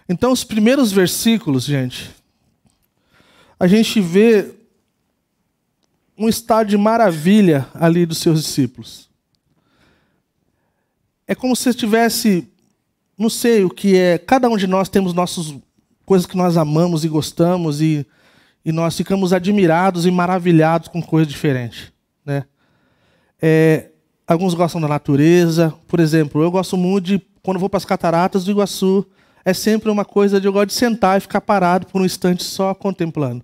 Então, os primeiros versículos, gente, a gente vê um estado de maravilha ali dos seus discípulos. É como se estivesse, não sei o que é, cada um de nós temos nossas coisas que nós amamos e gostamos e nós ficamos admirados e maravilhados com coisas diferentes, né? Alguns gostam da natureza, por exemplo, eu gosto muito de, quando vou para as cataratas do Iguaçu, é sempre uma coisa de eu gosto de sentar e ficar parado por um instante só contemplando.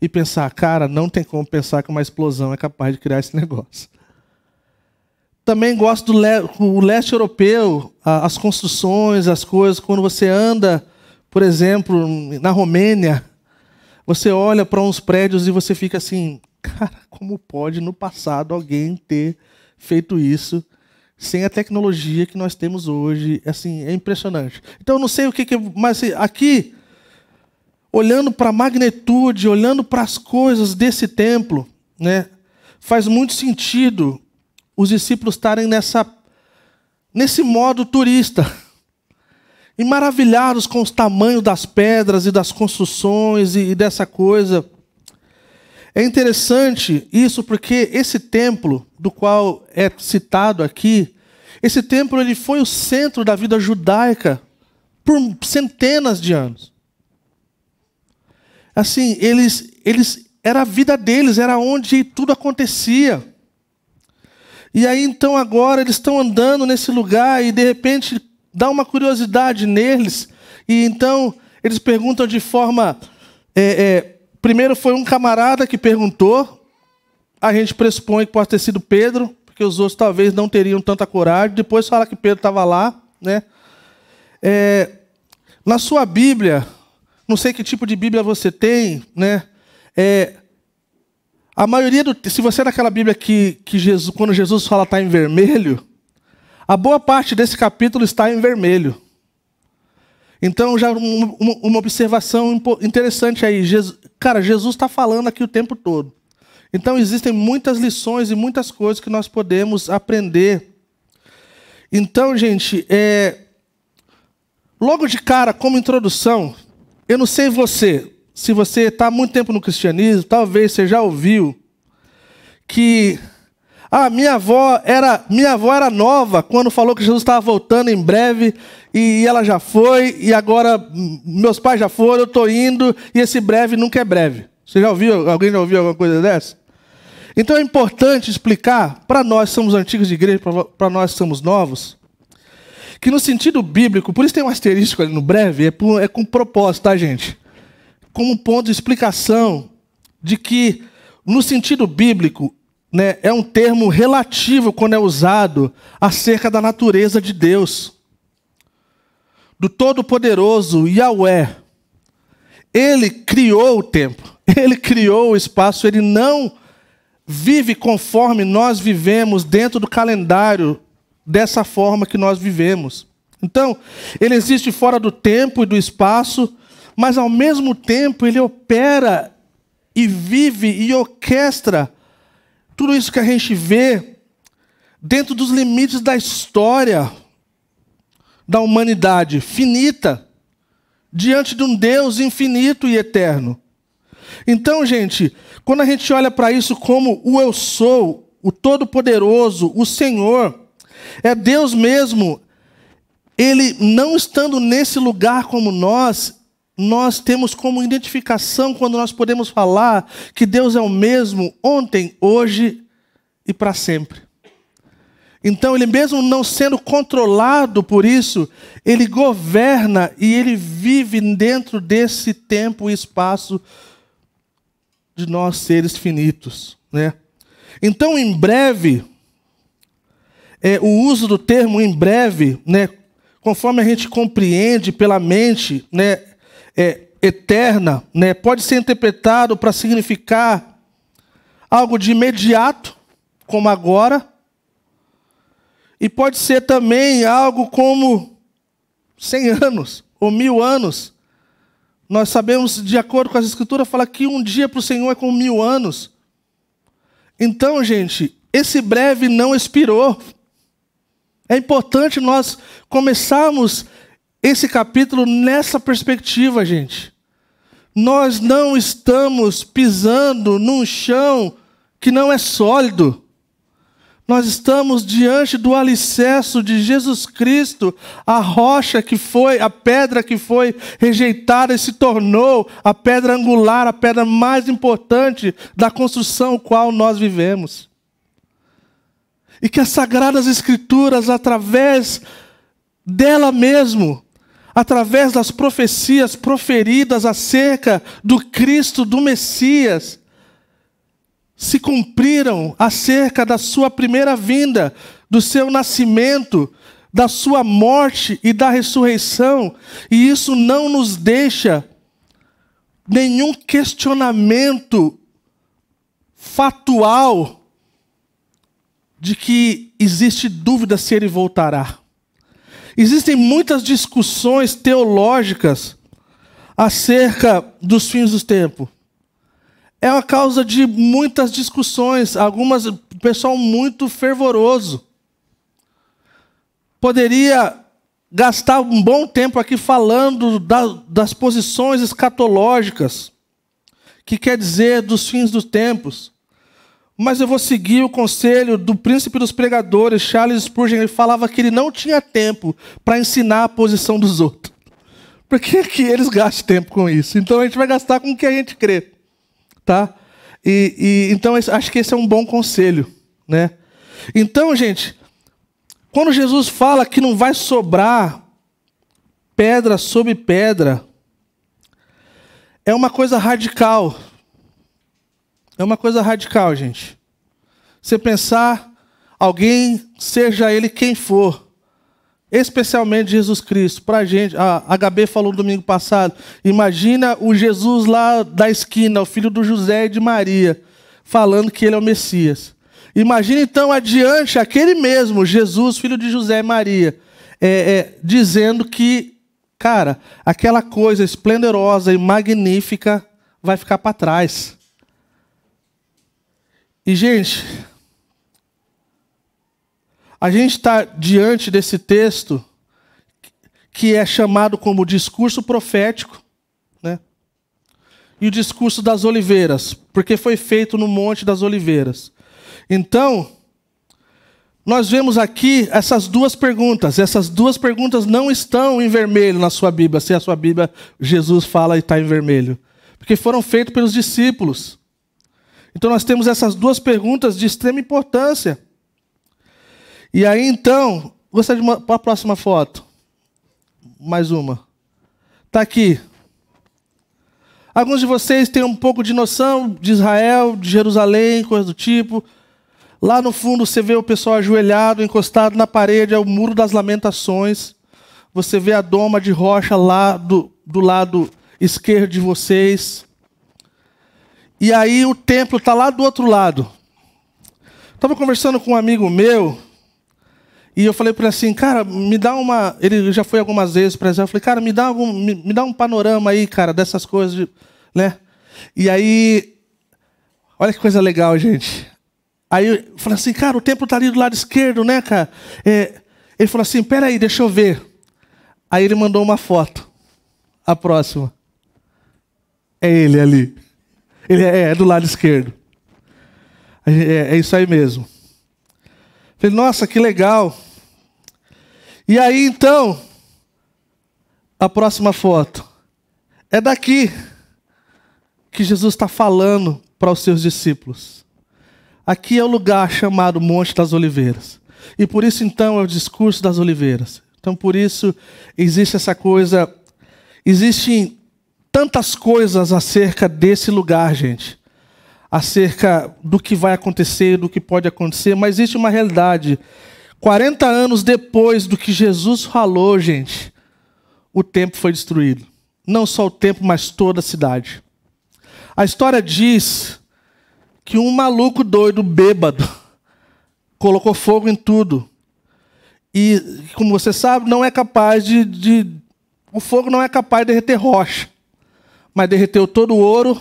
E pensar, cara, não tem como pensar que uma explosão é capaz de criar esse negócio. Também gosto do leste europeu, as construções, as coisas. Quando você anda, por exemplo, na Romênia, você olha para uns prédios e você fica assim, cara, como pode no passado alguém ter feito isso sem a tecnologia que nós temos hoje? Assim, é impressionante. Então, eu não sei o que mas aqui, olhando para a magnitude, olhando para as coisas desse templo, né, faz muito sentido os discípulos estarem nesse modo turista, e maravilhados com os tamanhos das pedras e das construções e dessa coisa. É interessante isso porque esse templo, do qual é citado aqui, esse templo ele foi o centro da vida judaica por centenas de anos. Assim, era a vida deles, era onde tudo acontecia. E aí, então, agora eles estão andando nesse lugar e, de repente, dá uma curiosidade neles. E, então, eles perguntam de forma... primeiro foi um camarada que perguntou. A gente pressupõe que pode ter sido Pedro, porque os outros talvez não teriam tanta coragem. Depois fala que Pedro estava lá, né? Na sua Bíblia, não sei que tipo de Bíblia você tem, né? A maioria se você é daquela Bíblia que Jesus, quando Jesus fala está em vermelho, a boa parte desse capítulo está em vermelho. Então, já uma observação interessante aí. Jesus está falando aqui o tempo todo. Então, existem muitas lições e muitas coisas que nós podemos aprender. Então, gente, logo de cara, como introdução, eu não sei você, se você está há muito tempo no cristianismo, talvez você já ouviu que minha avó era nova quando falou que Jesus estava voltando em breve e ela já foi, e agora meus pais já foram, eu estou indo, e esse breve nunca é breve. Você já ouviu? Alguém já ouviu alguma coisa dessa? Então é importante explicar, para nós que somos antigos de igreja, para nós que somos novos, que no sentido bíblico, por isso tem um asterisco ali no breve, é com propósito, tá, gente? Como um ponto de explicação de que, no sentido bíblico, né, é um termo relativo quando é usado acerca da natureza de Deus, do Todo-Poderoso Yahweh. Ele criou o tempo, ele criou o espaço, ele não vive conforme nós vivemos dentro do calendário dessa forma que nós vivemos. Então, ele existe fora do tempo e do espaço, mas ao mesmo tempo ele opera e vive e orquestra tudo isso que a gente vê dentro dos limites da história da humanidade finita, diante de um Deus infinito e eterno. Então, gente, quando a gente olha para isso como o eu sou, o Todo-Poderoso, o Senhor, é Deus mesmo, ele não estando nesse lugar como nós temos como identificação quando nós podemos falar que Deus é o mesmo ontem, hoje e para sempre. Então, ele mesmo não sendo controlado por isso, ele governa e ele vive dentro desse tempo e espaço de nós seres finitos, né? Então, em breve, o uso do termo em breve, né, conforme a gente compreende pela mente, né, eterna, né, pode ser interpretado para significar algo de imediato, como agora, e pode ser também algo como 100 anos ou 1000 anos. Nós sabemos, de acordo com as Escrituras, fala que um dia para o Senhor é como 1000 anos. Então, gente, esse breve não expirou. É importante nós começarmos esse capítulo nessa perspectiva, gente. Nós não estamos pisando num chão que não é sólido. Nós estamos diante do alicerce de Jesus Cristo, a rocha que foi, a pedra que foi rejeitada e se tornou a pedra angular, a pedra mais importante da construção qual nós vivemos. E que as Sagradas Escrituras, através dela mesmo, através das profecias proferidas acerca do Cristo, do Messias, se cumpriram acerca da sua primeira vinda, do seu nascimento, da sua morte e da ressurreição. E isso não nos deixa nenhum questionamento fatual de que existe dúvida se ele voltará. Existem muitas discussões teológicas acerca dos fins dos tempos. É a causa de muitas discussões, algumas, pessoal muito fervoroso. Poderia gastar um bom tempo aqui falando das posições escatológicas, que quer dizer dos fins dos tempos. Mas eu vou seguir o conselho do príncipe dos pregadores, Charles Spurgeon. Ele falava que ele não tinha tempo para ensinar a posição dos outros. Por que eles gastam tempo com isso? Então a gente vai gastar com o que a gente crê. Tá? Então, acho que esse é um bom conselho, né? Então, gente, quando Jesus fala que não vai sobrar pedra sobre pedra, é uma coisa radical. É uma coisa radical, gente. Você pensar, alguém, seja ele quem for, especialmente Jesus Cristo, para a gente, a HB falou no domingo passado, imagina o Jesus lá da esquina, o filho do José e de Maria, falando que ele é o Messias. Imagina então adiante aquele mesmo, Jesus, filho de José e Maria, dizendo que, cara, aquela coisa esplendorosa e magnífica vai ficar para trás. E, gente, a gente está diante desse texto que é chamado como discurso profético, né? E o discurso das oliveiras, porque foi feito no Monte das Oliveiras. Então, nós vemos aqui essas duas perguntas. Essas duas perguntas não estão em vermelho na sua Bíblia. Se a sua Bíblia, Jesus fala e está em vermelho. Porque foram feitas pelos discípulos. Então nós temos essas duas perguntas de extrema importância. E aí então, gostaria de para a próxima foto. Mais uma. Está aqui. Alguns de vocês têm um pouco de noção de Israel, de Jerusalém, coisa do tipo. Lá no fundo você vê o pessoal ajoelhado, encostado na parede, é o Muro das Lamentações. Você vê a doma de rocha lá do lado esquerdo de vocês. E aí o templo está lá do outro lado. Estava conversando com um amigo meu, e eu falei para ele assim, cara, me dá uma... Ele já foi algumas vezes para Israel. Eu falei, cara, me dá um panorama aí, cara, dessas coisas, né? E aí, olha que coisa legal, gente. Aí eu falei assim, cara, o templo está ali do lado esquerdo, né, cara? Ele falou assim, peraí, deixa eu ver. Aí ele mandou uma foto. A próxima. É ele ali. Ele é do lado esquerdo. É isso aí mesmo. Falei, nossa, que legal. E aí, então, a próxima foto. É daqui que Jesus está falando para os seus discípulos. Aqui é o lugar chamado Monte das Oliveiras. E por isso, então, é o discurso das oliveiras. Então, por isso, existe essa coisa... Existem tantas coisas acerca desse lugar, gente. Acerca do que vai acontecer, do que pode acontecer. Mas existe uma realidade. 40 anos depois do que Jesus falou, gente, o templo foi destruído. Não só o templo, mas toda a cidade. A história diz que um maluco doido, bêbado, colocou fogo em tudo. E, como você sabe, não é capaz o fogo não é capaz de derreter rocha. Mas derreteu todo o ouro.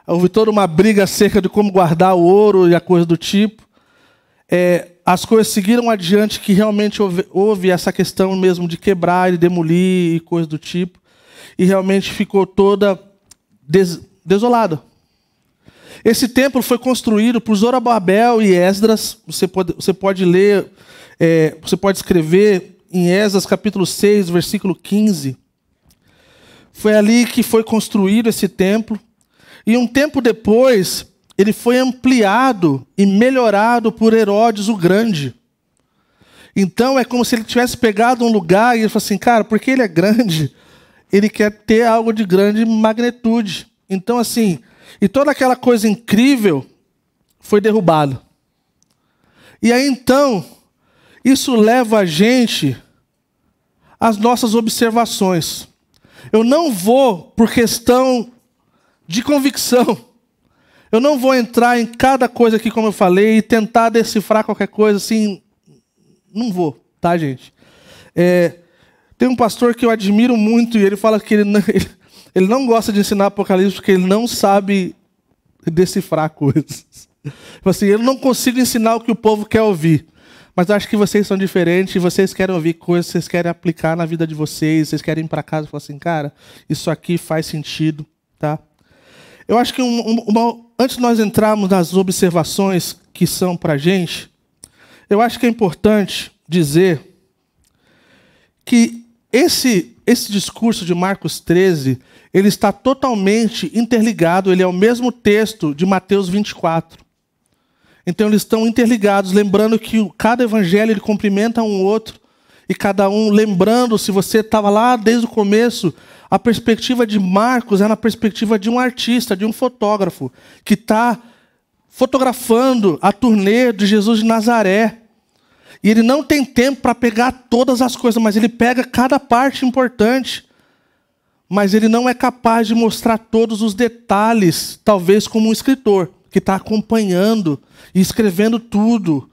Houve toda uma briga acerca de como guardar o ouro e a coisa do tipo. as coisas seguiram adiante, que realmente houve essa questão mesmo de quebrar e demolir e coisa do tipo, e realmente ficou toda desolada. Esse templo foi construído por Zorobabel e Esdras. Você pode ler, você pode escrever em Esdras capítulo 6, versículo 15. Foi ali que foi construído esse templo. E um tempo depois, ele foi ampliado e melhorado por Herodes o Grande. Então é como se ele tivesse pegado um lugar e ele falou assim, cara, porque ele é grande, ele quer ter algo de grande magnitude. Então assim, e toda aquela coisa incrível foi derrubada. E aí então, isso leva a gente às nossas observações. Eu não vou, por questão de convicção, eu não vou entrar em cada coisa aqui, como eu falei, e tentar decifrar qualquer coisa assim. Não vou, tá, gente? Tem um pastor que eu admiro muito e ele fala que ele não gosta de ensinar Apocalipse porque ele não sabe decifrar coisas. Assim, eu não consigo ensinar o que o povo quer ouvir. Mas eu acho que vocês são diferentes e vocês querem ouvir coisas, vocês querem aplicar na vida de vocês, vocês querem ir para casa e falar assim, cara, isso aqui faz sentido, tá? Eu acho que antes de nós entrarmos nas observações que são para a gente, eu acho que é importante dizer que esse discurso de Marcos 13, ele está totalmente interligado, ele é o mesmo texto de Mateus 24. Então eles estão interligados, lembrando que cada evangelho ele cumprimenta um outro, e cada um, lembrando, se você estava lá desde o começo, a perspectiva de Marcos é na perspectiva de um artista, de um fotógrafo, que está fotografando a turnê de Jesus de Nazaré. E ele não tem tempo para pegar todas as coisas, mas ele pega cada parte importante. Mas ele não é capaz de mostrar todos os detalhes, talvez como um escritor, que está acompanhando e escrevendo tudo.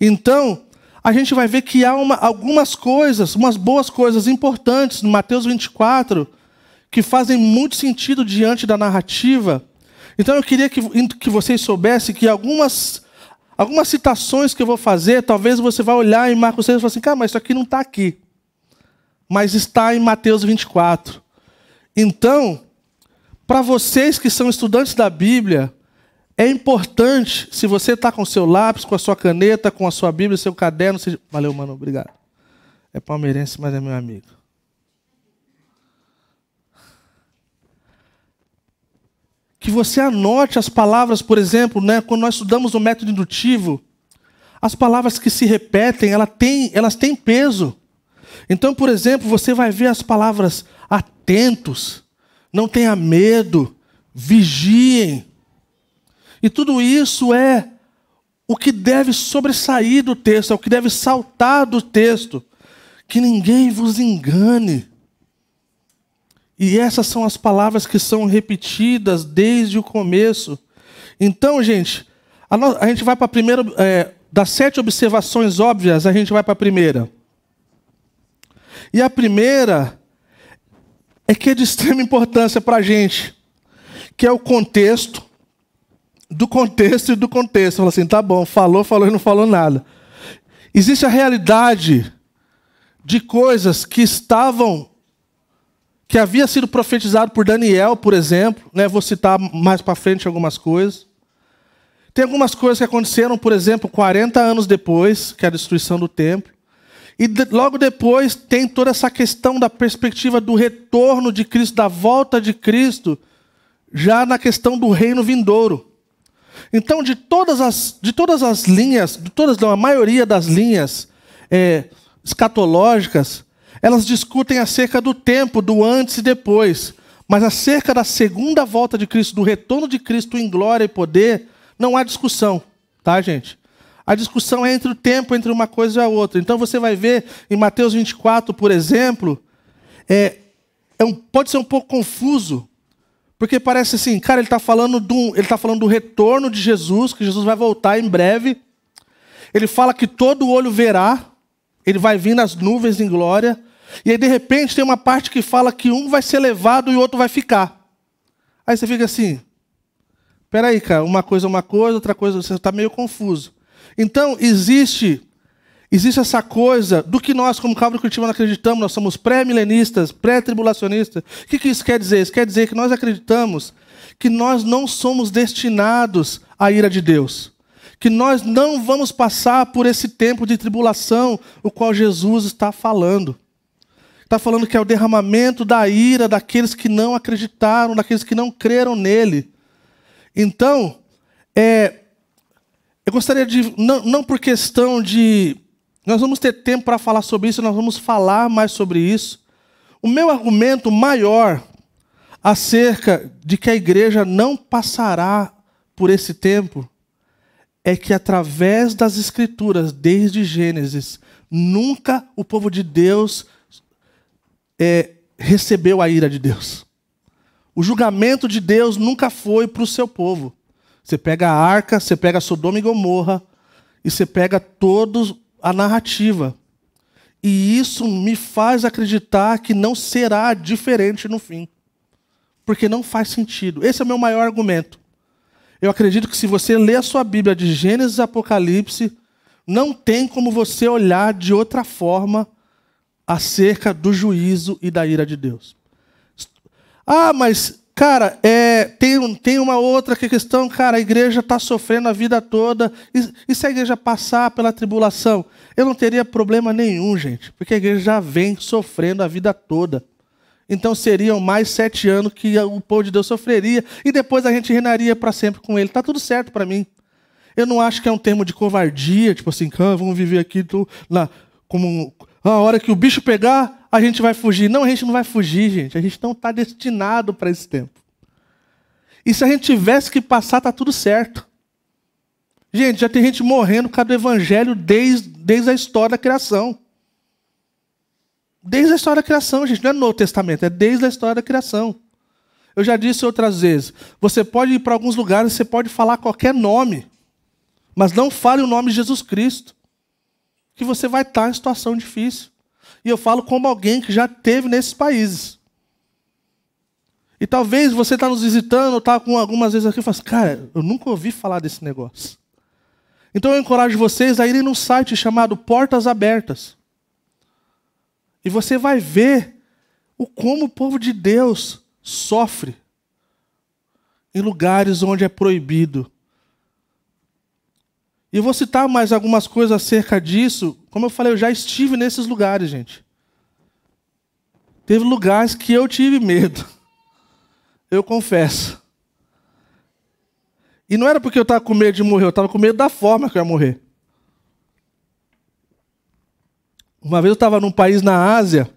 Então, a gente vai ver que há algumas coisas, umas boas coisas importantes no Mateus 24, que fazem muito sentido diante da narrativa. Então, eu queria que vocês soubessem que algumas citações que eu vou fazer, talvez você vá olhar em Marcos 6 e falar assim, cara, mas isso aqui não está aqui. Mas está em Mateus 24. Então, para vocês que são estudantes da Bíblia, é importante, se você está com o seu lápis, com a sua caneta, com a sua Bíblia, seu caderno... Valeu, mano, obrigado. É palmeirense, mas é meu amigo. Que você anote as palavras, por exemplo, né, quando nós estudamos o método indutivo, as palavras que se repetem, elas têm peso. Então, por exemplo, você vai ver as palavras atentos, não tenha medo, vigiem. E tudo isso é o que deve sobressair do texto, é o que deve saltar do texto. Que ninguém vos engane. E essas são as palavras que são repetidas desde o começo. Então, gente, a gente vai para a primeira... das 7 observações óbvias, a gente vai para a primeira. E a primeira é que é de extrema importância para a gente, que é o contexto, do contexto e do contexto. Fala assim, tá bom, falou e não falou nada. Existe a realidade de coisas que havia sido profetizado por Daniel, por exemplo, né? Vou citar mais para frente algumas coisas. Tem algumas coisas que aconteceram, por exemplo, 40 anos depois, que é a destruição do templo. E logo depois tem toda essa questão da perspectiva do retorno de Cristo, da volta de Cristo, já na questão do reino vindouro. Então, de todas as linhas, a maioria das linhas escatológicas, elas discutem acerca do tempo, do antes e depois. Mas acerca da segunda volta de Cristo, do retorno de Cristo em glória e poder, não há discussão, tá, gente? A discussão é entre o tempo, entre uma coisa e a outra. Então você vai ver em Mateus 24, por exemplo, pode ser um pouco confuso, porque parece assim, cara, ele está falando do retorno de Jesus, que Jesus vai voltar em breve. Ele fala que todo olho verá, ele vai vir nas nuvens em glória. E aí, de repente, tem uma parte que fala que um vai ser levado e o outro vai ficar. Aí você fica assim, peraí, cara, uma coisa, outra coisa, você está meio confuso. Então, existe essa coisa do que nós, como Calvary Curitiba, não acreditamos. Nós somos pré-milenistas, pré-tribulacionistas. O que isso quer dizer? Isso quer dizer que nós acreditamos que nós não somos destinados à ira de Deus. Que nós não vamos passar por esse tempo de tribulação, o qual Jesus está falando. Está falando que é o derramamento da ira daqueles que não acreditaram, daqueles que não creram nele. Então, eu gostaria de, não por questão de... Nós vamos ter tempo para falar sobre isso, nós vamos falar mais sobre isso. O meu argumento maior acerca de que a igreja não passará por esse tempo é que através das Escrituras, desde Gênesis, nunca o povo de Deus recebeu a ira de Deus. O julgamento de Deus nunca foi para o seu povo. Você pega a arca, você pega Sodoma e Gomorra, e você pega toda a narrativa. E isso me faz acreditar que não será diferente no fim. Porque não faz sentido. Esse é o meu maior argumento. Eu acredito que se você ler a sua Bíblia de Gênesis e Apocalipse, não tem como você olhar de outra forma acerca do juízo e da ira de Deus. Ah, mas, cara, tem uma outra questão, cara, a igreja está sofrendo a vida toda, e se a igreja passar pela tribulação? Eu não teria problema nenhum, gente, porque a igreja já vem sofrendo a vida toda. Então seriam mais 7 anos que o povo de Deus sofreria, e depois a gente reinaria para sempre com ele. Está tudo certo para mim. Eu não acho que é um termo de covardia, tipo assim, vamos viver aqui como a hora que o bicho pegar, a gente vai fugir. Não, a gente não vai fugir, gente. A gente não está destinado para esse tempo. E se a gente tivesse que passar, está tudo certo. Gente, já tem gente morrendo por causa do evangelho desde a história da criação. Desde a história da criação, gente. Não é no Novo Testamento, é desde a história da criação. Eu já disse outras vezes. Você pode ir para alguns lugares, você pode falar qualquer nome. Mas não fale o nome de Jesus Cristo. Que você vai estar em situação difícil. E eu falo como alguém que já esteve nesses países. E talvez você está nos visitando, está com algumas vezes aqui e fala assim, cara, eu nunca ouvi falar desse negócio. Então eu encorajo vocês a irem num site chamado Portas Abertas. E você vai ver como o povo de Deus sofre em lugares onde é proibido. E eu vou citar mais algumas coisas acerca disso. Como eu falei, eu já estive nesses lugares, gente. Teve lugares que eu tive medo. Eu confesso. E não era porque eu estava com medo de morrer, eu estava com medo da forma que eu ia morrer. Uma vez eu estava num país na Ásia,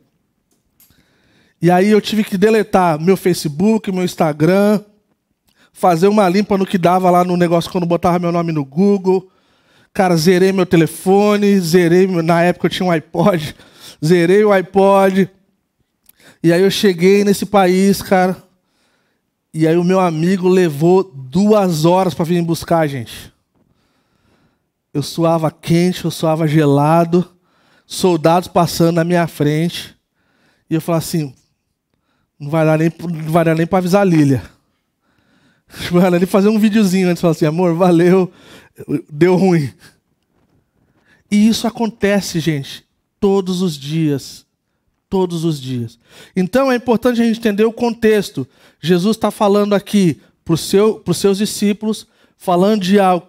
e aí eu tive que deletar meu Facebook, meu Instagram, fazer uma limpa no que dava lá no negócio quando botava meu nome no Google. Cara, zerei meu telefone, na época eu tinha um iPod, zerei o iPod. E aí eu cheguei nesse país, cara, e aí o meu amigo levou 2 horas para vir me buscar, gente. Eu suava quente, eu suava gelado, soldados passando na minha frente, e eu falava assim, não vai dar nem para avisar a Lília. Não vai dar nem fazer um videozinho antes, falar assim, amor, valeu, deu ruim. E isso acontece, gente, todos os dias. Todos os dias. Então é importante a gente entender o contexto. Jesus está falando aqui para os seus discípulos, falando de algo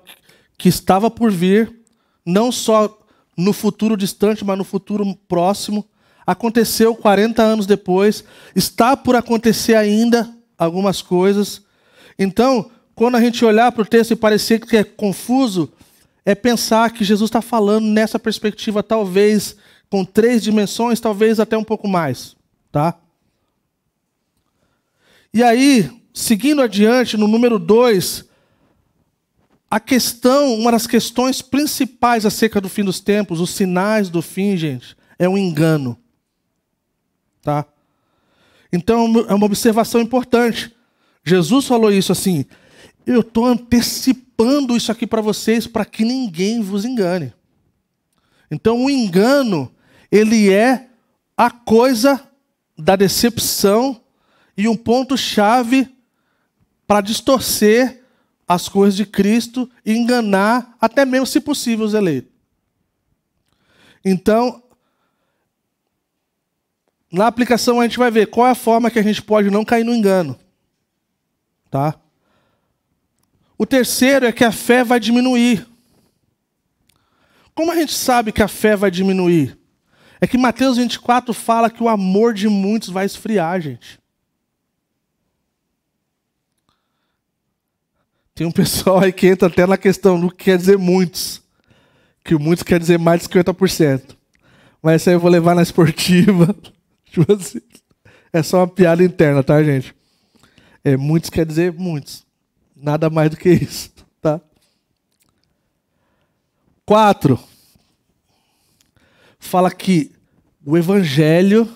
que estava por vir, não só no futuro distante, mas no futuro próximo. Aconteceu 40 anos depois, está por acontecer ainda algumas coisas. Então, quando a gente olhar para o texto e parecer que é confuso, é pensar que Jesus está falando nessa perspectiva, talvez com 3 dimensões, talvez até um pouco mais. Tá? E aí, seguindo adiante, no número 2, uma das questões principais acerca do fim dos tempos, os sinais do fim, gente, é um engano. Tá? Então, é uma observação importante. Jesus falou isso assim, eu estou antecipando isso aqui para vocês, para que ninguém vos engane. Então, o engano, ele é a coisa da decepção e um ponto-chave para distorcer as coisas de Cristo e enganar, até mesmo, se possível, os eleitos. Então, na aplicação a gente vai ver qual é a forma que a gente pode não cair no engano. Tá? O terceiro é que a fé vai diminuir. Como a gente sabe que a fé vai diminuir? É que Mateus 24 fala que o amor de muitos vai esfriar, gente. Tem um pessoal aí que entra até na questão do que quer dizer muitos. Que o muitos quer dizer mais de 50%. Mas isso aí eu vou levar na esportiva. Tipo assim, é só uma piada interna, tá, gente? Muitos quer dizer muitos. Nada mais do que isso, tá? 4. Fala que o evangelho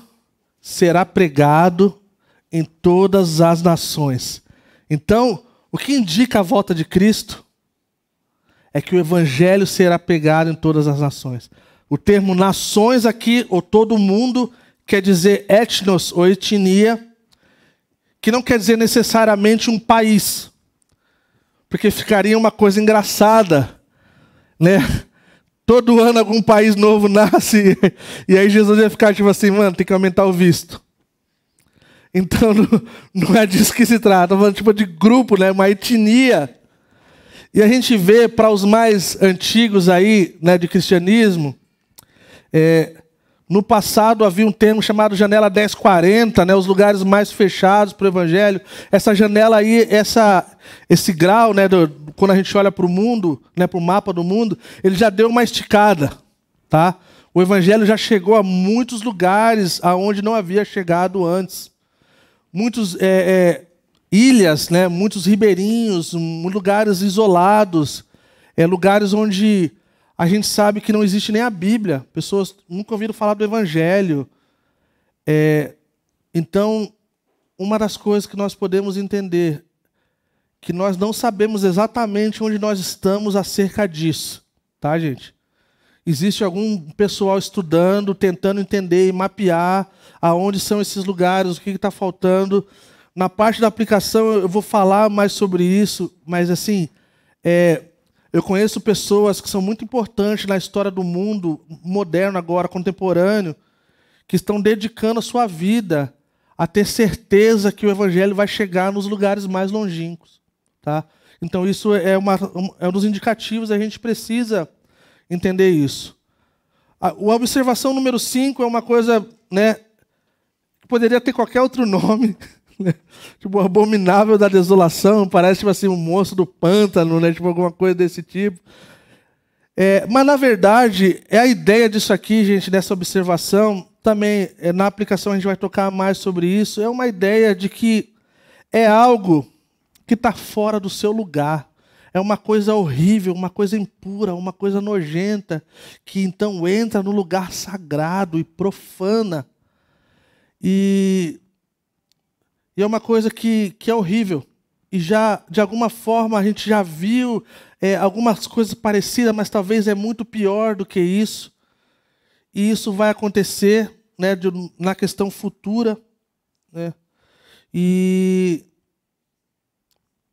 será pregado em todas as nações. Então, o que indica a volta de Cristo é que o evangelho será pregado em todas as nações. O termo nações aqui, ou todo mundo, quer dizer etnos ou etnia, que não quer dizer necessariamente um país. Porque ficaria uma coisa engraçada, né? Todo ano algum país novo nasce, e aí Jesus ia ficar tipo assim, mano, tem que aumentar o visto. Então não é disso que se trata, falando tipo de grupo, né? Uma etnia. E a gente vê para os mais antigos aí, né, de cristianismo, no passado havia um termo chamado janela 1040, né, os lugares mais fechados para o evangelho. Essa janela aí, esse grau, né, quando a gente olha para o mundo, né, para o mapa do mundo, ele já deu uma esticada, tá? O evangelho já chegou a muitos lugares aonde não havia chegado antes. Muitos ilhas, né, muitos ribeirinhos, lugares isolados, lugares onde a gente sabe que não existe nem a Bíblia. Pessoas nunca ouviram falar do evangelho. Então, uma das coisas que nós podemos entender, que nós não sabemos exatamente onde nós estamos acerca disso. Tá, gente? Existe algum pessoal estudando, tentando entender e mapear aonde são esses lugares, o que está faltando. Na parte da aplicação eu vou falar mais sobre isso, mas assim, eu conheço pessoas que são muito importantes na história do mundo moderno agora, contemporâneo, que estão dedicando a sua vida a ter certeza que o evangelho vai chegar nos lugares mais longínquos. Tá? Então isso é um dos indicativos, a gente precisa entender isso. A observação número 5 é uma coisa, né, que poderia ter qualquer outro nome, né? Tipo, o abominável da desolação, parece tipo assim, um monstro do pântano, né? Tipo, alguma coisa desse tipo. Mas, na verdade, a ideia disso aqui, gente, dessa observação, também, na aplicação a gente vai tocar mais sobre isso, é uma ideia de que é algo que está fora do seu lugar. É uma coisa horrível, uma coisa impura, uma coisa nojenta, que então entra no lugar sagrado e profana. E é uma coisa que é horrível. E já, de alguma forma, a gente já viu algumas coisas parecidas, mas talvez é muito pior do que isso. E isso vai acontecer, né, na questão futura. Né?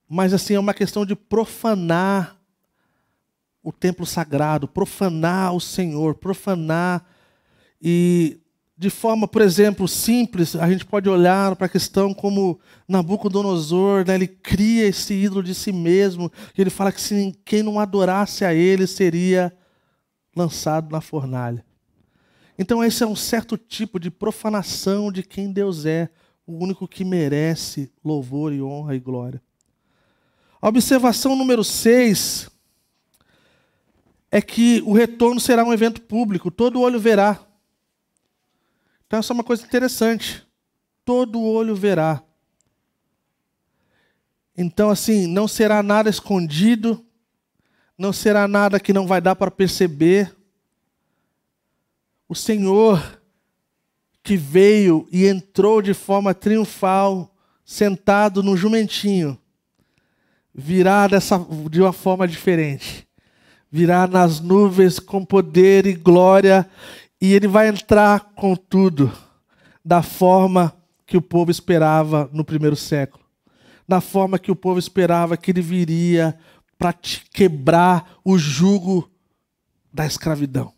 Mas assim, é uma questão de profanar o templo sagrado, profanar o Senhor, profanar. E de forma, por exemplo, simples, a gente pode olhar para a questão como Nabucodonosor, né, ele cria esse ídolo de si mesmo, e ele fala que se quem não adorasse a ele seria lançado na fornalha. Então esse é um certo tipo de profanação de quem Deus é, o único que merece louvor e honra e glória. A observação número 6 é que o retorno será um evento público, todo olho verá. Então essa é uma coisa interessante. Todo olho verá. Então assim, não será nada escondido, não será nada que não vai dar para perceber. O Senhor que veio e entrou de forma triunfal, sentado no jumentinho, virá de uma forma diferente. Virá nas nuvens com poder e glória, e ele vai entrar com tudo, da forma que o povo esperava no primeiro século. na forma que o povo esperava, que ele viria para quebrar o jugo da escravidão,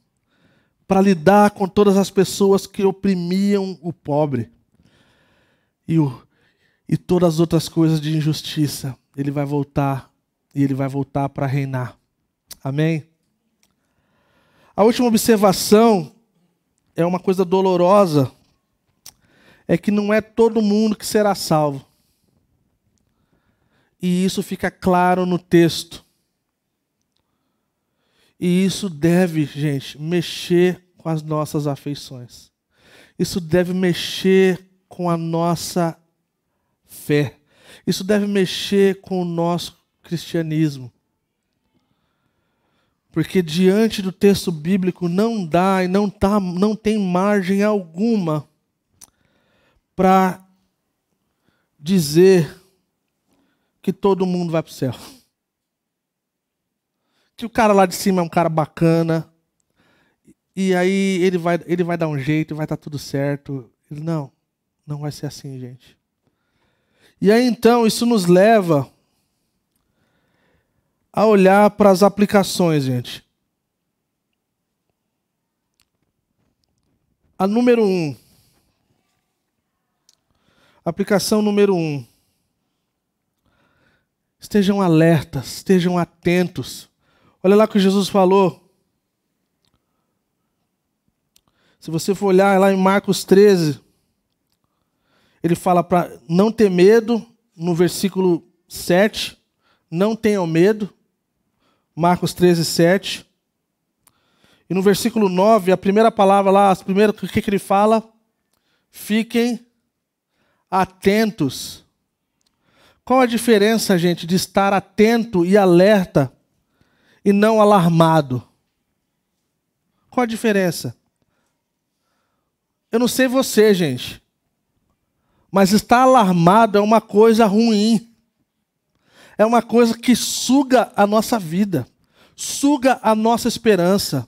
para lidar com todas as pessoas que oprimiam o pobre e todas as outras coisas de injustiça. Ele vai voltar, e ele vai voltar para reinar. Amém? A última observação é uma coisa dolorosa, é que não é todo mundo que será salvo. E isso fica claro no texto. E isso deve, gente, mexer com as nossas afeições. Isso deve mexer com a nossa fé. Isso deve mexer com o nosso cristianismo. Porque diante do texto bíblico não dá e não tem margem alguma para dizer que todo mundo vai para o céu. Que o cara lá de cima é um cara bacana, e aí ele vai dar um jeito, vai estar tudo certo. Não vai ser assim, gente. E aí então isso nos leva a olhar para as aplicações, gente. A número 1. Aplicação número 1. Estejam alertas, estejam atentos. Olha lá o que Jesus falou. Se você for olhar lá em Marcos 13, ele fala para não ter medo, no versículo 7. Não tenham medo. Marcos 13, 7. E no versículo 9, a primeira palavra lá, o que ele fala? Fiquem atentos. Qual a diferença, gente, de estar atento e alerta e não alarmado? Qual a diferença? Eu não sei você, gente, mas estar alarmado é uma coisa ruim. É uma coisa que suga a nossa vida, suga a nossa esperança,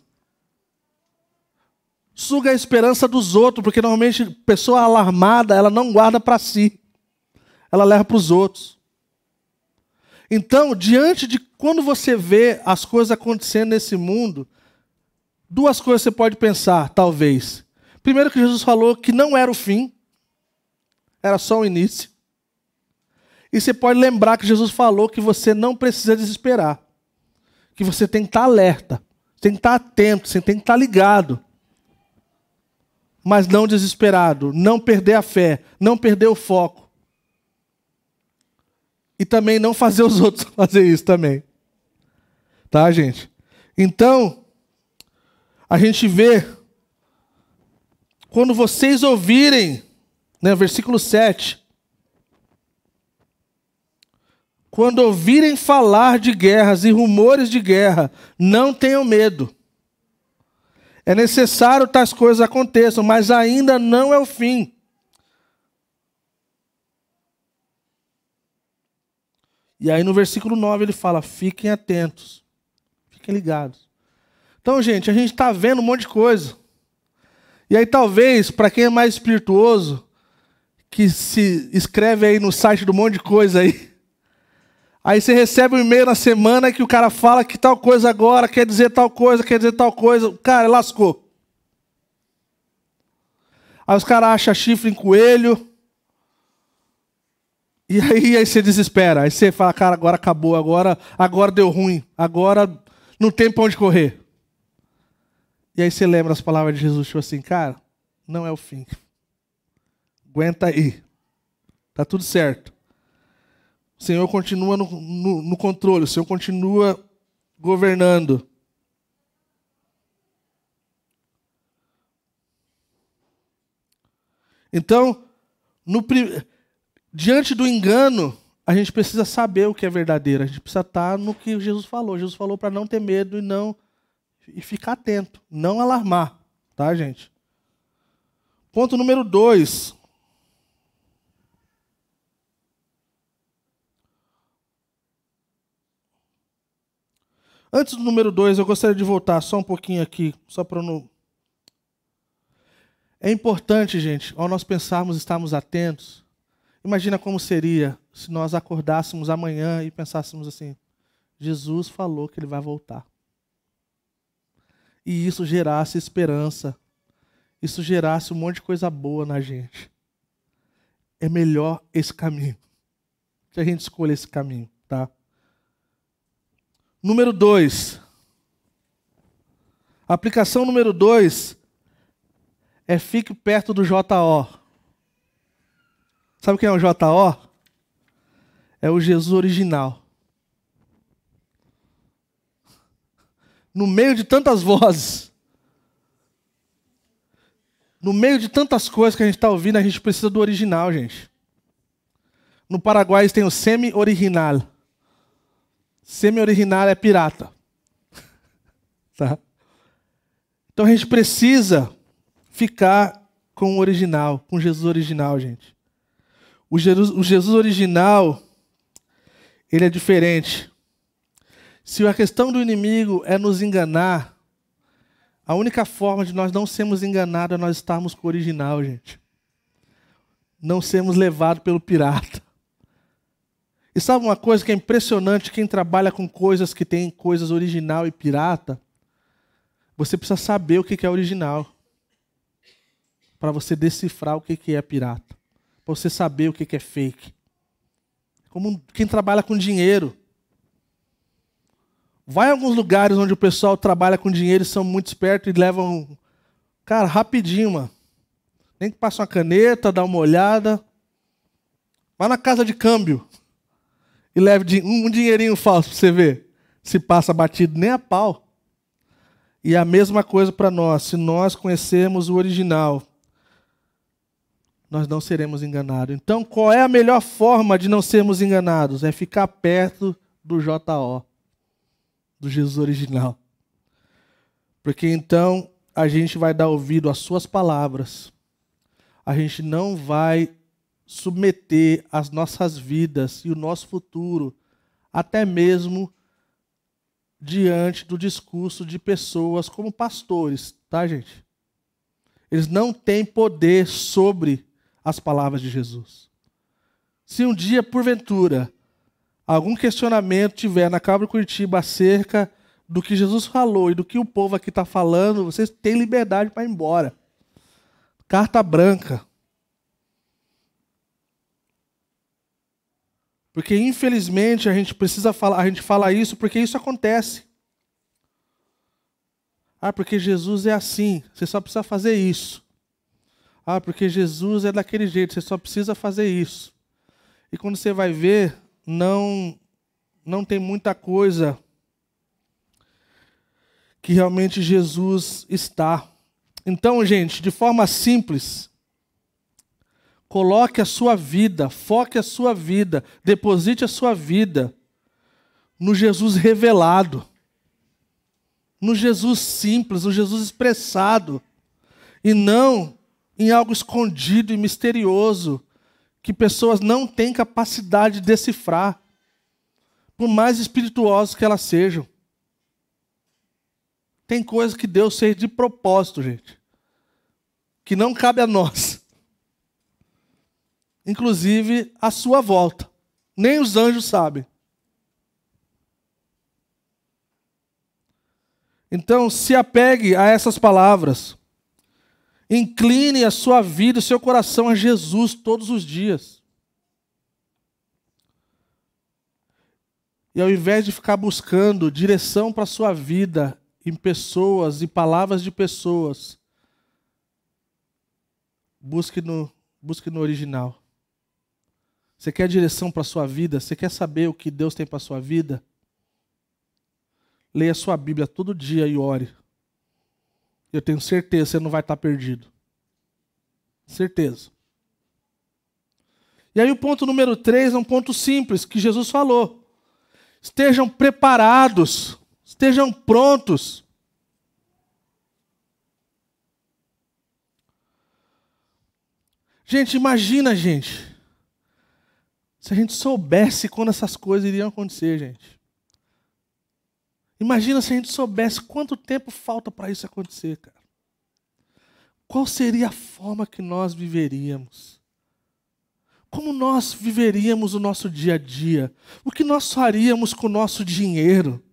suga a esperança dos outros, porque normalmente a pessoa alarmada, ela não guarda para si, ela leva para os outros. Então, diante de quando você vê as coisas acontecendo nesse mundo, duas coisas você pode pensar, talvez. Primeiro, que Jesus falou que não era o fim, era só o início. E você pode lembrar que Jesus falou que você não precisa desesperar, que você tem que estar alerta, tem que estar atento, você tem que estar ligado, mas não desesperado, não perder a fé, não perder o foco. E também não fazer os outros fazer isso também. Tá, gente? Então, a gente vê, quando vocês ouvirem, né, versículo 7, quando ouvirem falar de guerras e rumores de guerra, não tenham medo. É necessário que tais coisas aconteçam, mas ainda não é o fim. E aí no versículo 9 ele fala, fiquem atentos, fiquem ligados. Então, gente, a gente está vendo um monte de coisa. E aí talvez, para quem é mais espirituoso, que se inscreve aí no site do monte de coisa aí você recebe um e-mail na semana que o cara fala que tal coisa agora quer dizer tal coisa, cara, lascou. Aí os caras acham chifre em coelho. E aí você desespera. Aí você fala, cara, agora acabou, agora deu ruim, agora não tem pra onde correr. E aí você lembra as palavras de Jesus, tipo assim, cara, não é o fim. Aguenta aí. Tá tudo certo. O Senhor continua no controle, o Senhor continua governando. Então, diante do engano, a gente precisa saber o que é verdadeiro. A gente precisa estar no que Jesus falou. Jesus falou para não ter medo e ficar atento, não alarmar, tá, gente? Ponto número 2. Antes do número 2, eu gostaria de voltar só um pouquinho aqui, só para não... É importante, gente, ao nós pensarmos, estarmos atentos, Imagina como seria se nós acordássemos amanhã e pensássemos assim: Jesus falou que ele vai voltar. E isso gerasse esperança. Isso gerasse um monte de coisa boa na gente. É melhor esse caminho. Que a gente escolha esse caminho, tá? Número 2. A aplicação número 2 é fique perto do JO. Sabe quem é o JO? É o Jesus original. No meio de tantas vozes, no meio de tantas coisas que a gente está ouvindo, a gente precisa do original, gente. No Paraguai eles têm o semi-original. Semi-original é pirata. Tá? Então a gente precisa ficar com o original, com Jesus original, gente. O Jesus original, ele é diferente. Se a questão do inimigo é nos enganar, a única forma de nós não sermos enganados é nós estarmos com o original, gente. Não sermos levados pelo pirata. E sabe uma coisa que é impressionante? Quem trabalha com coisas que tem coisas original e pirata, você precisa saber o que é original. Para você decifrar o que é pirata. Para você saber o que é fake. Como quem trabalha com dinheiro. Vai em alguns lugares onde o pessoal trabalha com dinheiro e são muito espertos e levam... Cara, rapidinho, mano. Nem que passa uma caneta, dá uma olhada. Vai na casa de câmbio. E leve um dinheirinho falso para você ver. Se passa batido nem a pau. E a mesma coisa para nós. Se nós conhecermos o original, nós não seremos enganados. Então, qual é a melhor forma de não sermos enganados? É ficar perto do JO, do Jesus original. Porque então a gente vai dar ouvido às suas palavras. A gente não vai submeter as nossas vidas e o nosso futuro, até mesmo diante do discurso de pessoas como pastores, tá, gente? Eles não têm poder sobre as palavras de Jesus. Se um dia, porventura, algum questionamento tiver na Câmara de Curitiba acerca do que Jesus falou e do que o povo aqui está falando, vocês têm liberdade para ir embora. Carta branca. Porque, infelizmente, a gente precisa falar, a gente fala isso porque isso acontece. Ah, porque Jesus é assim, você só precisa fazer isso. Ah, porque Jesus é daquele jeito, você só precisa fazer isso. E quando você vai ver, não tem muita coisa que realmente Jesus está. Então, gente, de forma simples, coloque a sua vida, foque a sua vida, deposite a sua vida no Jesus revelado, no Jesus simples, no Jesus expressado, e não em algo escondido e misterioso, que pessoas não têm capacidade de decifrar, por mais espirituosos que elas sejam. Tem coisas que Deus fez de propósito, gente, que não cabe a nós. Inclusive a sua volta. Nem os anjos sabem. Então, se apegue a essas palavras. Incline a sua vida, o seu coração a Jesus todos os dias. E ao invés de ficar buscando direção para a sua vida em pessoas e palavras de pessoas, busque no original. Você quer direção para a sua vida? Você quer saber o que Deus tem para a sua vida? Leia a sua Bíblia todo dia e ore. Eu tenho certeza que você não vai estar perdido. Certeza. E aí o ponto número 3 é um ponto simples, que Jesus falou. Estejam preparados, estejam prontos. Gente, imagina, gente. Se a gente soubesse quando essas coisas iriam acontecer, gente. Imagina se a gente soubesse quanto tempo falta para isso acontecer, cara. Qual seria a forma que nós viveríamos? Como nós viveríamos o nosso dia a dia? O que nós faríamos com o nosso dinheiro?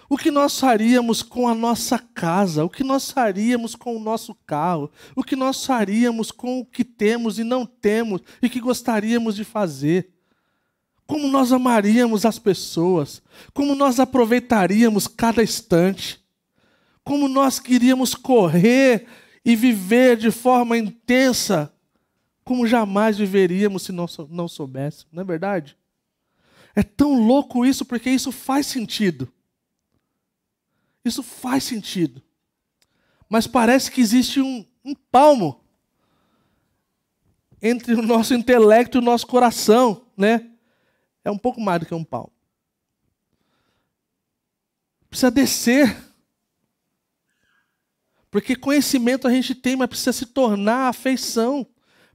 O que nós faríamos com a nossa casa? O que nós faríamos com o nosso carro? O que nós faríamos com o que temos e não temos e que gostaríamos de fazer? Como nós amaríamos as pessoas? Como nós aproveitaríamos cada instante? Como nós queríamos correr e viver de forma intensa, como jamais viveríamos se não soubéssemos, não é verdade? É tão louco isso, porque isso faz sentido. Isso faz sentido. Mas parece que existe um palmo entre o nosso intelecto e o nosso coração, né? É um pouco mais do que um palmo. Precisa descer. Porque conhecimento a gente tem, mas precisa se tornar afeição.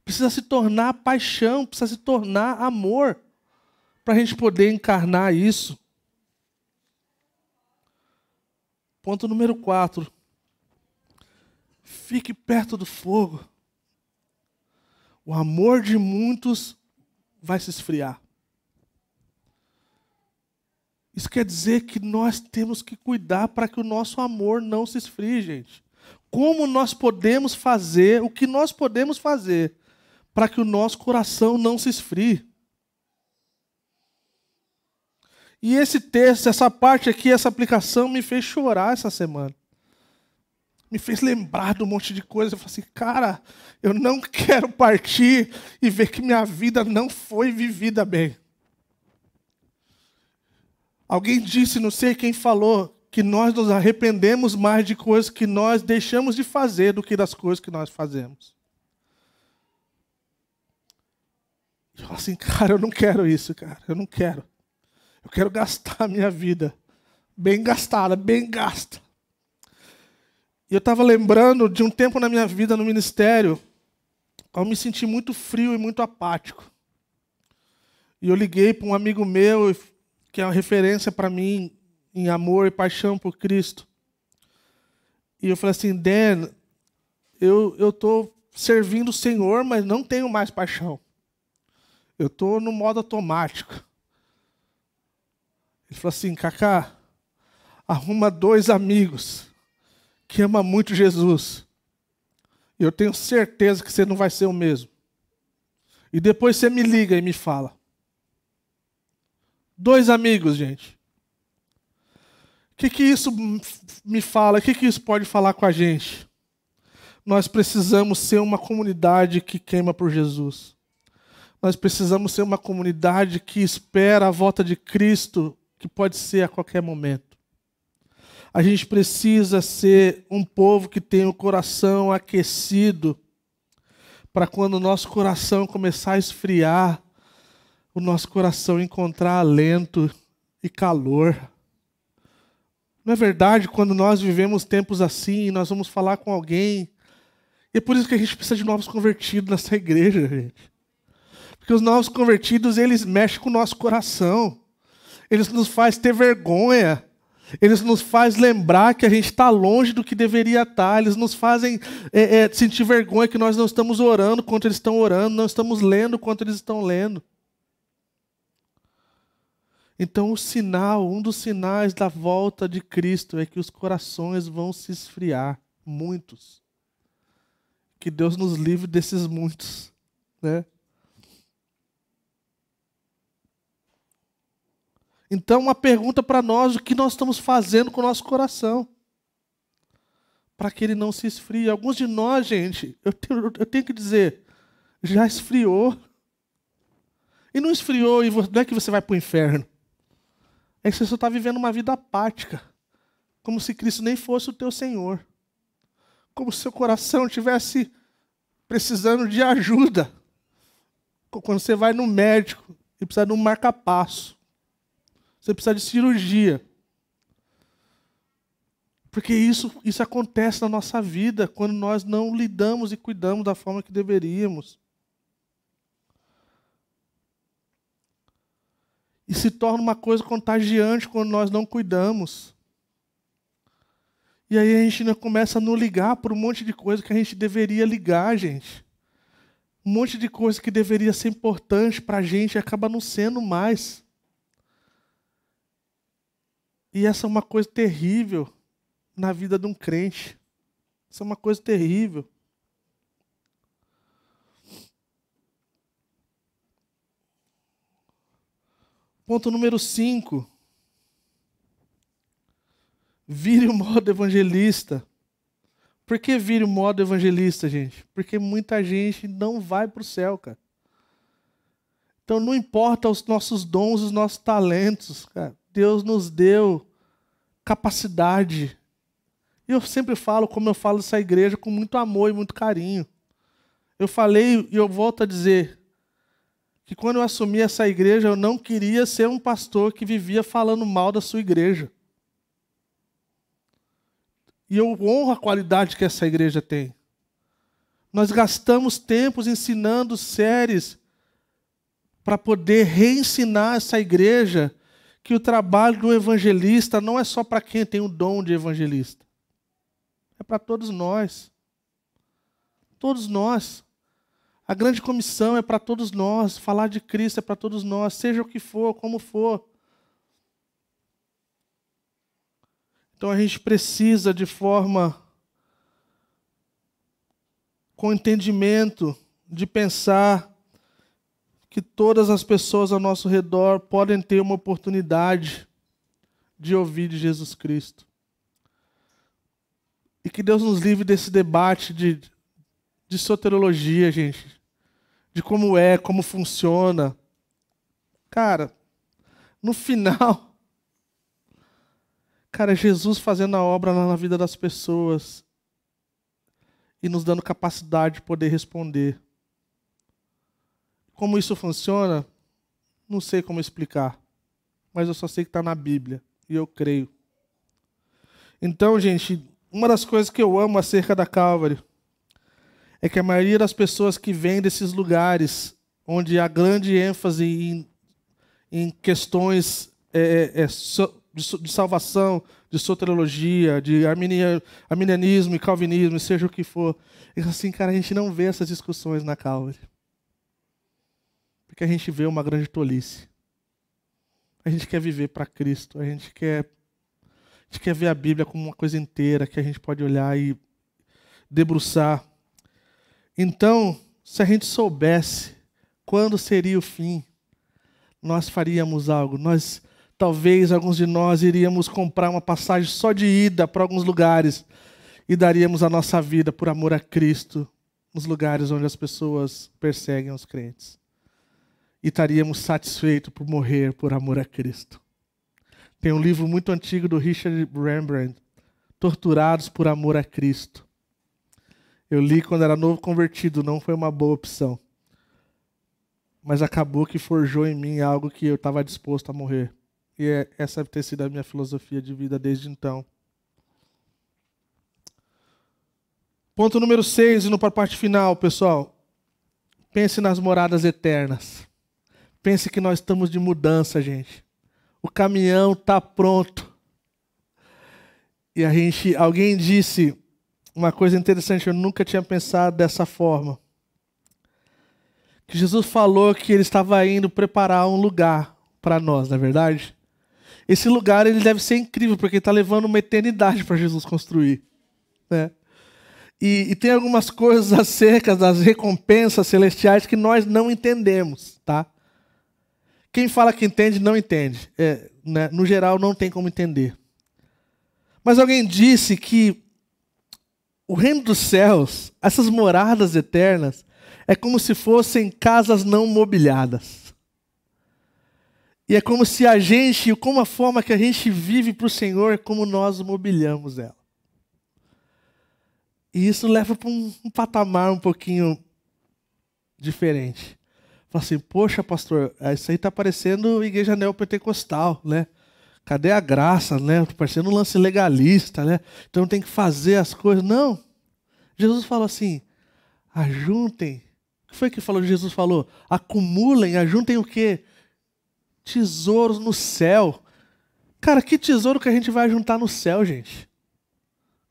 Precisa se tornar paixão, precisa se tornar amor, para a gente poder encarnar isso. Ponto número 4. Fique perto do fogo. O amor de muitos vai se esfriar. Isso quer dizer que nós temos que cuidar para que o nosso amor não se esfrie, gente. Como nós podemos fazer, o que nós podemos fazer para que o nosso coração não se esfrie. E esse texto, essa parte aqui, essa aplicação me fez chorar essa semana. Me fez lembrar de um monte de coisa. Eu falei assim, cara, eu não quero partir e ver que minha vida não foi vivida bem. Alguém disse, não sei quem falou, que nós nos arrependemos mais de coisas que nós deixamos de fazer do que das coisas que nós fazemos. Eu falo assim, cara, eu não quero isso, cara. Eu não quero. Eu quero gastar a minha vida. Bem gastada, bem gasta. E eu estava lembrando de um tempo na minha vida no ministério, eu me senti muito frio e muito apático. E eu liguei para um amigo meu, que é uma referência para mim em amor e paixão por Cristo. E eu falei assim, Dan, eu estou servindo o Senhor, mas não tenho mais paixão. Eu estou no modo automático. Ele falou assim, Cacá, arruma 2 amigos que amam muito Jesus. E eu tenho certeza que você não vai ser o mesmo. E depois você me liga e me fala. 2 amigos, gente. O que isso me fala? O que isso pode falar com a gente? Nós precisamos ser uma comunidade que queima por Jesus. Nós precisamos ser uma comunidade que espera a volta de Cristo, que pode ser a qualquer momento. A gente precisa ser um povo que tem o coração aquecido, para quando o nosso coração começar a esfriar, o nosso coração encontrar alento e calor. Não é verdade? Quando nós vivemos tempos assim, nós vamos falar com alguém. E é por isso que a gente precisa de novos convertidos nessa igreja, gente. Porque os novos convertidos, eles mexem com o nosso coração. Eles nos fazem ter vergonha. Eles nos fazem lembrar que a gente está longe do que deveria estar. Eles nos fazem sentir vergonha que nós não estamos orando quanto eles estão orando, não estamos lendo quanto eles estão lendo. Então um dos sinais da volta de Cristo é que os corações vão se esfriar. Muitos. Que Deus nos livre desses muitos, né? Então, uma pergunta para nós, o que nós estamos fazendo com o nosso coração? Para que ele não se esfrie. Alguns de nós, gente, eu tenho que dizer, já esfriou. E não esfriou, e não é que você vai para o inferno. É que você só está vivendo uma vida apática. Como se Cristo nem fosse o teu Senhor. Como se seu coração estivesse precisando de ajuda. Quando você vai no médico e precisa de um marca-passo. Você precisa de cirurgia. Porque isso acontece na nossa vida quando nós não lidamos e cuidamos da forma que deveríamos. E se torna uma coisa contagiante quando nós não cuidamos. E aí a gente começa a não ligar por um monte de coisa que a gente deveria ligar, gente. Um monte de coisa que deveria ser importante para a gente acaba não sendo mais. E essa é uma coisa terrível na vida de um crente. Isso é uma coisa terrível. Ponto número 5. Vire o modo evangelista. Por que vire o modo evangelista, gente? Porque muita gente não vai para o céu, cara. Então não importa os nossos dons, os nossos talentos, cara. Deus nos deu capacidade. E eu sempre falo, como eu falo dessa igreja, com muito amor e muito carinho. Eu falei e eu volto a dizer que quando eu assumi essa igreja, eu não queria ser um pastor que vivia falando mal da sua igreja. E eu honro a qualidade que essa igreja tem. Nós gastamos tempos ensinando séries para poder reensinar essa igreja que o trabalho do evangelista não é só para quem tem o dom de evangelista. É para todos nós. Todos nós. A grande comissão é para todos nós. Falar de Cristo é para todos nós. Seja o que for, como for. Então a gente precisa de forma com entendimento de pensar que todas as pessoas ao nosso redor podem ter uma oportunidade de ouvir de Jesus Cristo. E que Deus nos livre desse debate de soteriologia, gente. De como é, como funciona. Cara, no final, cara, Jesus fazendo a obra lá na vida das pessoas e nos dando capacidade de poder responder. Como isso funciona, não sei como explicar. Mas eu só sei que está na Bíblia. E eu creio. Então, gente, uma das coisas que eu amo acerca da Calvary é que a maioria das pessoas que vêm desses lugares onde há grande ênfase em questões de salvação, de soteriologia, de arminianismo e calvinismo, seja o que for, é assim, cara, a gente não vê essas discussões na Calvary. Porque a gente vê uma grande tolice. A gente quer viver para Cristo. A gente quer ver a Bíblia como uma coisa inteira, que a gente pode olhar e debruçar. Então, se a gente soubesse quando seria o fim, nós faríamos algo. Talvez, alguns de nós iríamos comprar uma passagem só de ida para alguns lugares e daríamos a nossa vida por amor a Cristo nos lugares onde as pessoas perseguem os crentes. E estaríamos satisfeitos por morrer por amor a Cristo. Tem um livro muito antigo do Richard Rembrandt, Torturados por Amor a Cristo. Eu li quando era novo convertido, não foi uma boa opção. Mas acabou que forjou em mim algo que eu estava disposto a morrer. E essa deve ter sido a minha filosofia de vida desde então. Ponto número 6, indo para a parte final, pessoal. Pense nas moradas eternas. Pense que nós estamos de mudança, gente. O caminhão está pronto. E alguém disse uma coisa interessante, eu nunca tinha pensado dessa forma. Que Jesus falou que ele estava indo preparar um lugar para nós, não é verdade? Esse lugar ele deve ser incrível, porque ele está levando uma eternidade para Jesus construir. Né? E tem algumas coisas acerca das recompensas celestiais que nós não entendemos, tá? Quem fala que entende, não entende. Né? No geral, não tem como entender. Mas alguém disse que o reino dos céus, essas moradas eternas, é como se fossem casas não mobiliadas. E é como se como a forma que a gente vive para o Senhor é como nós mobiliamos ela. E isso leva para um patamar um pouquinho diferente. Fala assim, poxa, pastor, isso aí está parecendo igreja neopentecostal, né? Cadê a graça, né? Está parecendo um lance legalista, né? Então tem que fazer as coisas. Não. Jesus falou assim, ajuntem. O que foi que Jesus falou? Acumulem, ajuntem o quê? Tesouros no céu. Cara, que tesouro que a gente vai juntar no céu, gente?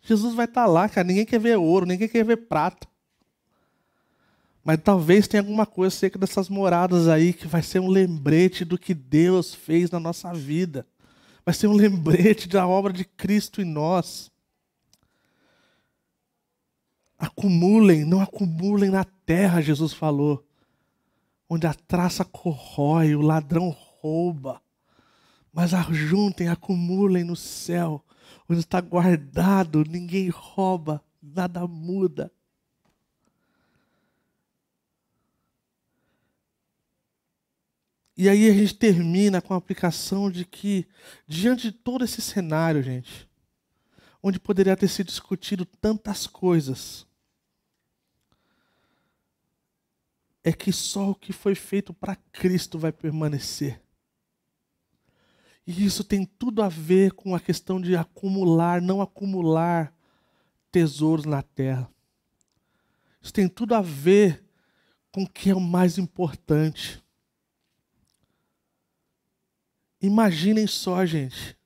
Jesus vai estar lá, cara. Ninguém quer ver ouro, ninguém quer ver prata. Mas talvez tenha alguma coisa acerca dessas moradas aí que vai ser um lembrete do que Deus fez na nossa vida. Vai ser um lembrete da obra de Cristo em nós. Acumulem, não acumulem na terra, Jesus falou. Onde a traça corrói, o ladrão rouba. Mas ajuntem, acumulem no céu. Onde está guardado, ninguém rouba, nada muda. E aí a gente termina com a aplicação de que, diante de todo esse cenário, gente, onde poderia ter sido discutido tantas coisas, é que só o que foi feito para Cristo vai permanecer. E isso tem tudo a ver com a questão de acumular, não acumular tesouros na terra. Isso tem tudo a ver com o que é o mais importante. Imaginem só, gente,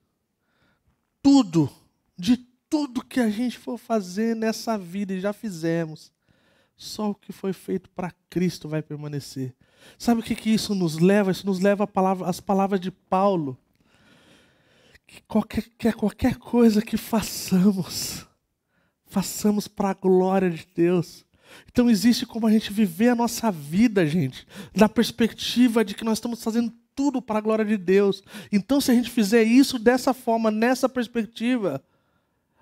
de tudo que a gente for fazer nessa vida e já fizemos, só o que foi feito para Cristo vai permanecer. Sabe o que isso nos leva? Isso nos leva às palavras de Paulo. Que qualquer coisa que façamos para a glória de Deus. Então existe como a gente viver a nossa vida, gente, na perspectiva de que nós estamos fazendo tudo para a glória de Deus. Então, se a gente fizer isso dessa forma, nessa perspectiva,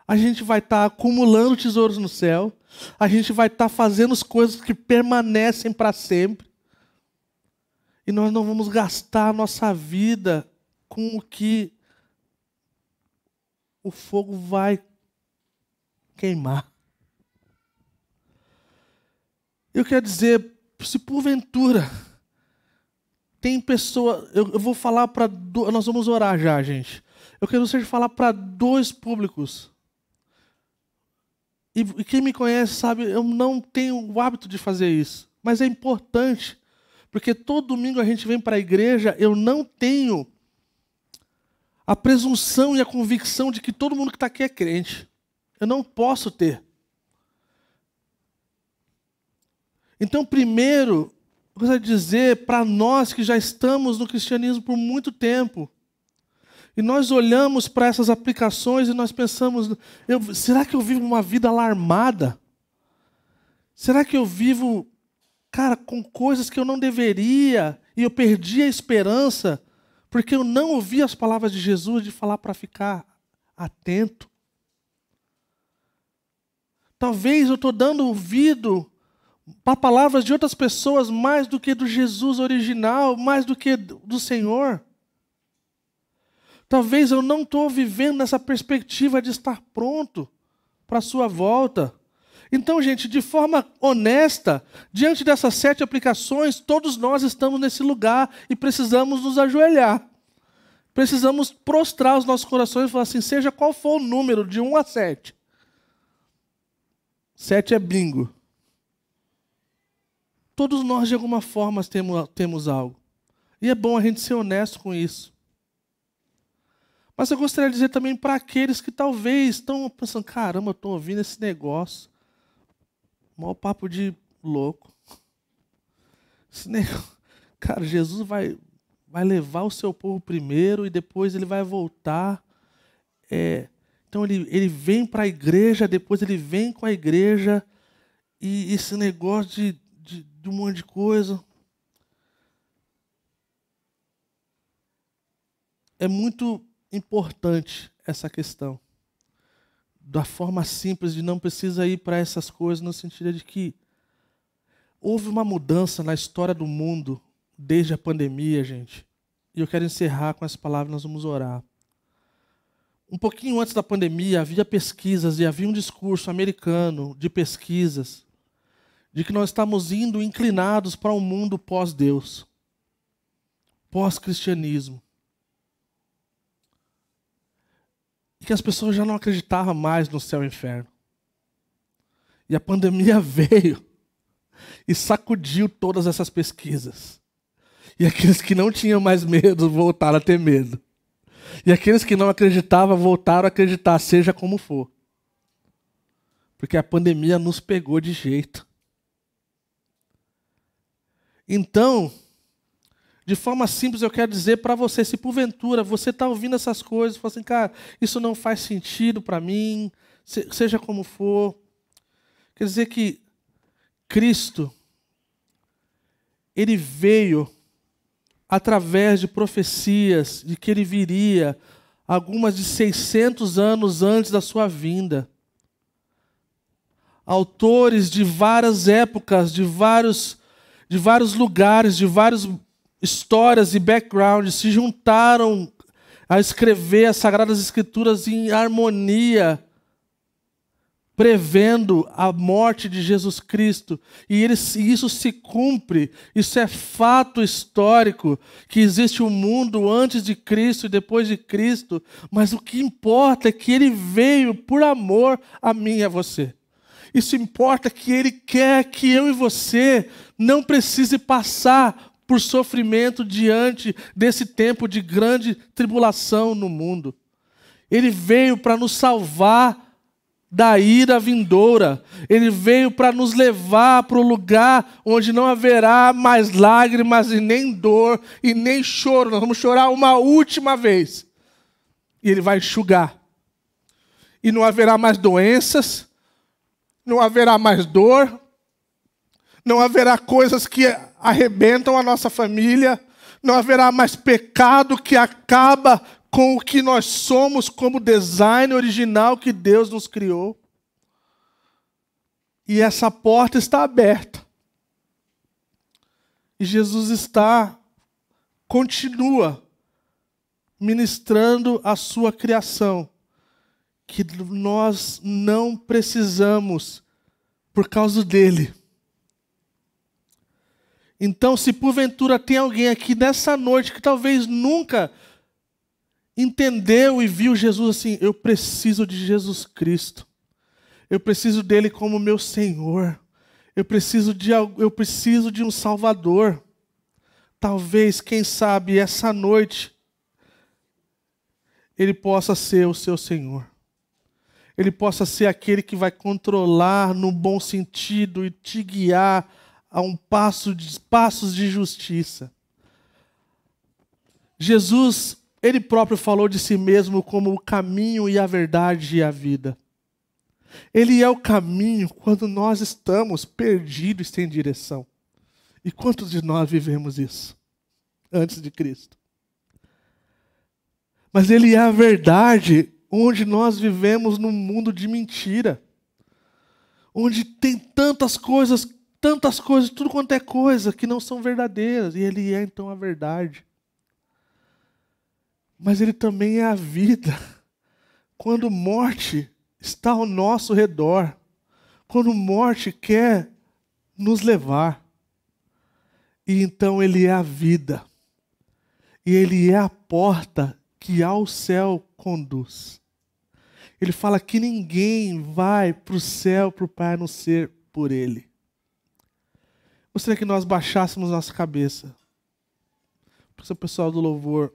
a gente vai estar acumulando tesouros no céu, a gente vai estar fazendo as coisas que permanecem para sempre, e nós não vamos gastar a nossa vida com o que o fogo vai queimar. Eu quero dizer, se porventura tem pessoa, eu vou falar para, nós vamos orar já, gente. Eu quero você falar para dois públicos. E quem me conhece sabe, eu não tenho o hábito de fazer isso. Mas é importante, porque todo domingo a gente vem para a igreja, eu não tenho a presunção e a convicção de que todo mundo que está aqui é crente. Eu não posso ter. Então, primeiro, eu gostaria de dizer para nós que já estamos no cristianismo por muito tempo, e nós olhamos para essas aplicações e nós pensamos, será que eu vivo uma vida alarmada? Será que eu vivo, com coisas que eu não deveria, e eu perdi a esperança, porque eu não ouvi as palavras de Jesus de falar para ficar atento? Talvez eu estou dando ouvido para palavras de outras pessoas mais do que do Jesus original, mais do que do Senhor. Talvez eu não estou vivendo nessa perspectiva de estar pronto para a sua volta. Então, gente, de forma honesta, diante dessas 7 aplicações, todos nós estamos nesse lugar e precisamos nos ajoelhar. Precisamos prostrar os nossos corações e falar assim, seja qual for o número, de 1 a 7. 7 é bingo. Todos nós, de alguma forma, temos algo. E é bom a gente ser honesto com isso. Mas eu gostaria de dizer também para aqueles que talvez estão pensando, caramba, eu estou ouvindo esse negócio. Maior papo de louco. Esse negócio, cara, Jesus vai levar o seu povo primeiro e depois ele vai voltar. Então ele vem para a igreja, depois ele vem com a igreja. E esse negócio de um monte de coisa. É muito importante essa questão. Da forma simples de não precisa ir para essas coisas, no sentido de que houve uma mudança na história do mundo desde a pandemia, gente. E eu quero encerrar com essa palavra, nós vamos orar. Um pouquinho antes da pandemia, havia pesquisas e havia um discurso americano de pesquisas de que nós estamos indo inclinados para um mundo pós-Deus, pós-cristianismo. E que as pessoas já não acreditavam mais no céu e inferno. E a pandemia veio e sacudiu todas essas pesquisas. E aqueles que não tinham mais medo voltaram a ter medo. E aqueles que não acreditavam voltaram a acreditar, seja como for. Porque a pandemia nos pegou de jeito. Então, de forma simples, eu quero dizer para você, se porventura você está ouvindo essas coisas, fala assim, cara, isso não faz sentido para mim, seja como for. Quer dizer que Cristo, Ele veio através de profecias de que Ele viria algumas de 600 anos antes da sua vinda. Autores de várias épocas, de vários lugares, de várias histórias e backgrounds se juntaram a escrever as Sagradas Escrituras em harmonia, prevendo a morte de Jesus Cristo. E isso se cumpre, isso é fato histórico, que existe um mundo antes de Cristo e depois de Cristo, mas o que importa é que Ele veio por amor a mim e a você. Isso importa que Ele quer que eu e você não precise passar por sofrimento diante desse tempo de grande tribulação no mundo. Ele veio para nos salvar da ira vindoura. Ele veio para nos levar para o lugar onde não haverá mais lágrimas e nem dor e nem choro. Nós vamos chorar uma última vez. E Ele vai enxugar. E não haverá mais doenças, não haverá mais dor, não haverá coisas que arrebentam a nossa família, não haverá mais pecado que acaba com o que nós somos como design original que Deus nos criou. E essa porta está aberta. E Jesus continua ministrando a sua criação, que nós não precisamos por causa dele. Então, se porventura tem alguém aqui nessa noite que talvez nunca entendeu e viu Jesus assim, eu preciso de Jesus Cristo. Eu preciso dele como meu Senhor. Eu preciso de um Salvador. Talvez, quem sabe, essa noite Ele possa ser o seu Senhor. Ele possa ser aquele que vai controlar no bom sentido e te guiar a passos de justiça. Jesus, Ele próprio falou de si mesmo como o caminho e a verdade e a vida. Ele é o caminho quando nós estamos perdidos sem direção. E quantos de nós vivemos isso antes de Cristo? Mas Ele é a verdade onde nós vivemos num mundo de mentira. Onde tem tantas coisas, tudo quanto é coisa que não são verdadeiras. E Ele é então a verdade. Mas Ele também é a vida. Quando morte está ao nosso redor. Quando morte quer nos levar. E então Ele é a vida. E Ele é a porta que ao céu conduz. Ele fala que ninguém vai para o céu, para o Pai, a não ser por Ele. Gostaria que nós baixássemos nossa cabeça. Para o pessoal do louvor